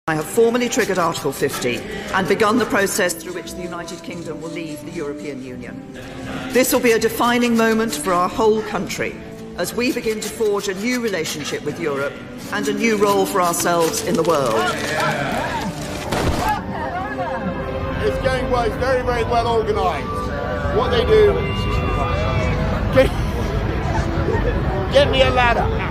I have formally triggered Article 50 and begun the process through which the United Kingdom will leave the European Union. This will be a defining moment for our whole country as we begin to forge a new relationship with Europe and a new role for ourselves in the world. It's going well, it's very, very well organised. What they do... Get me a ladder.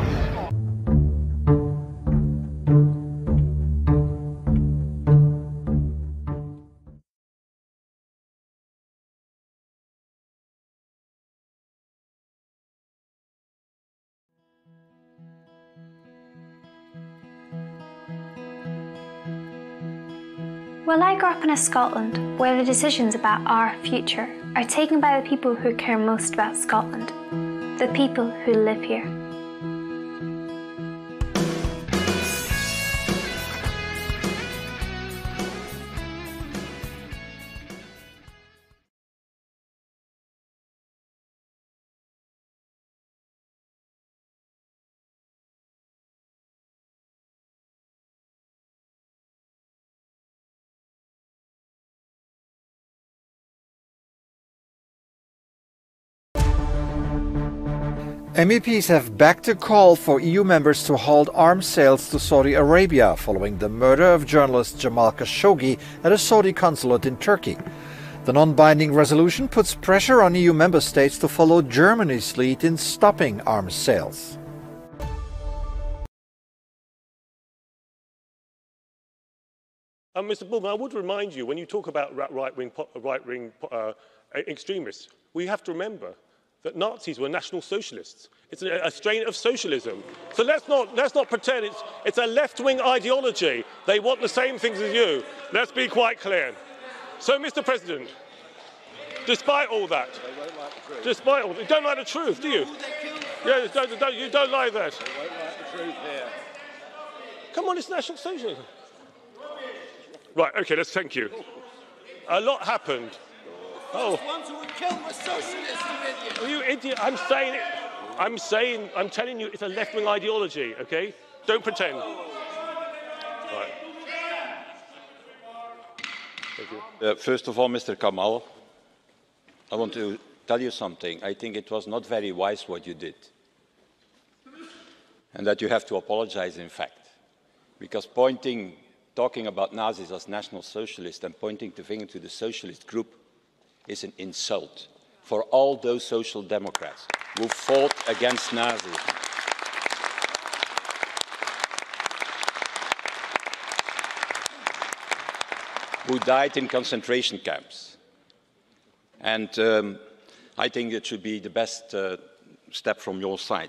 Well, I grew up in a Scotland where the decisions about our future are taken by the people who care most about Scotland, the people who live here. MEPs have backed a call for EU members to halt arms sales to Saudi Arabia following the murder of journalist Jamal Khashoggi at a Saudi consulate in Turkey. The non-binding resolution puts pressure on EU member states to follow Germany's lead in stopping arms sales. Mr. Bullman, I would remind you, when you talk about right-wing extremists, we have to remember that Nazis were National Socialists. It's a strain of socialism. So let's not pretend it's a left-wing ideology. They want the same things as you. Let's be quite clear. So, Mr. President, despite all that, you don't like the truth, do you? Yeah, you don't like that. They won't like the truth here. Come on, it's National Socialism. Right, okay, thank you. A lot happened. Oh. Ones who would kill the socialists, you idiot. I'm telling you, it's a left-wing ideology, okay? Don't pretend. Right. Thank you. First of all, Mr. Kamal, I want to tell you something. I think it was not very wise what you did. And that you have to apologize, in fact. Because talking about Nazis as National Socialists and pointing the finger to the socialist group is an insult for all those social democrats who fought against Nazis. Who died in concentration camps. And I think it should be the best step from your side.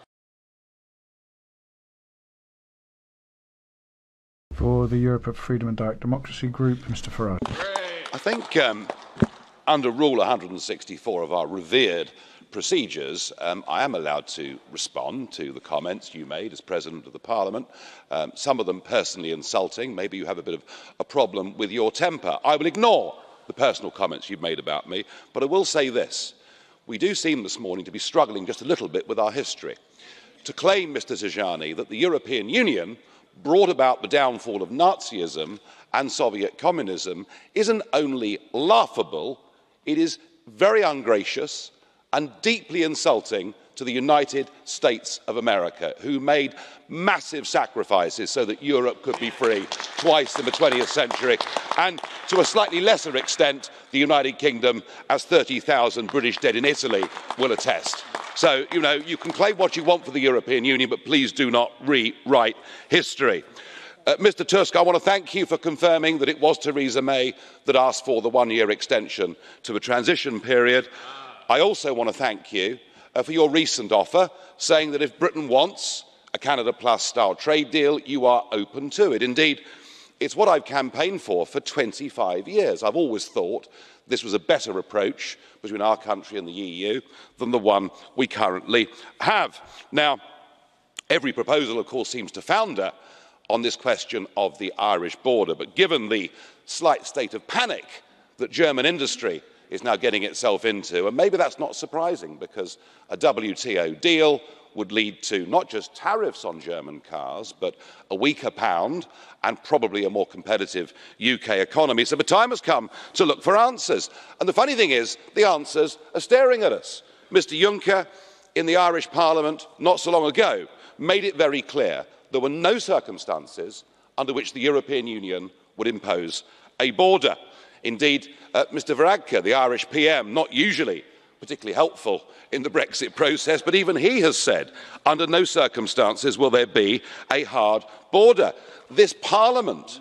For the Europe of Freedom and Direct Democracy Group, Mr. Farage. I think under Rule 164 of our revered procedures, I am allowed to respond to the comments you made as President of the Parliament, some of them personally insulting. Maybe you have a bit of a problem with your temper. I will ignore the personal comments you've made about me, but I will say this. We do seem this morning to be struggling just a little bit with our history. To claim, Mr. Tajani, that the European Union brought about the downfall of Nazism and Soviet communism isn't only laughable, it is very ungracious and deeply insulting to the United States of America, who made massive sacrifices so that Europe could be free twice in the 20th century, and to a slightly lesser extent, the United Kingdom, as 30,000 British dead in Italy will attest. So, you can claim what you want for the European Union, but please do not rewrite history. Mr. Tusk, I want to thank you for confirming that it was Theresa May that asked for the one-year extension to the transition period. I also want to thank you for your recent offer, saying that if Britain wants a Canada Plus style trade deal, you are open to it. Indeed, it's what I've campaigned for 25 years. I've always thought this was a better approach between our country and the EU than the one we currently have. Now, every proposal, of course, seems to founder on this question of the Irish border, but given the slight state of panic that German industry is now getting itself into, and maybe that's not surprising because a WTO deal would lead to not just tariffs on German cars, but a weaker pound and probably a more competitive UK economy. So the time has come to look for answers. And the funny thing is, the answers are staring at us. Mr Juncker, in the Irish Parliament not so long ago, made it very clear there were no circumstances under which the European Union would impose a border. Indeed, Mr Varadkar, the Irish PM, not usually particularly helpful in the Brexit process, but even he has said under no circumstances will there be a hard border. This Parliament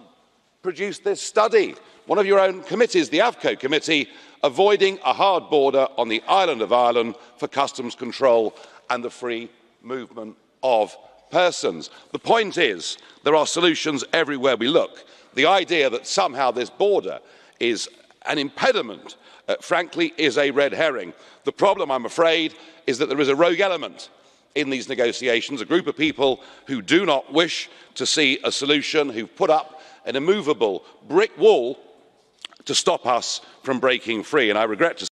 produced this study, one of your own committees, the AFCO committee, avoiding a hard border on the island of Ireland for customs control and the free movement of persons. The point is, there are solutions everywhere we look. The idea that somehow this border is an impediment, frankly, is a red herring. The problem, I'm afraid, is that there is a rogue element in these negotiations, a group of people who do not wish to see a solution, who've put up an immovable brick wall to stop us from breaking free. And I regret to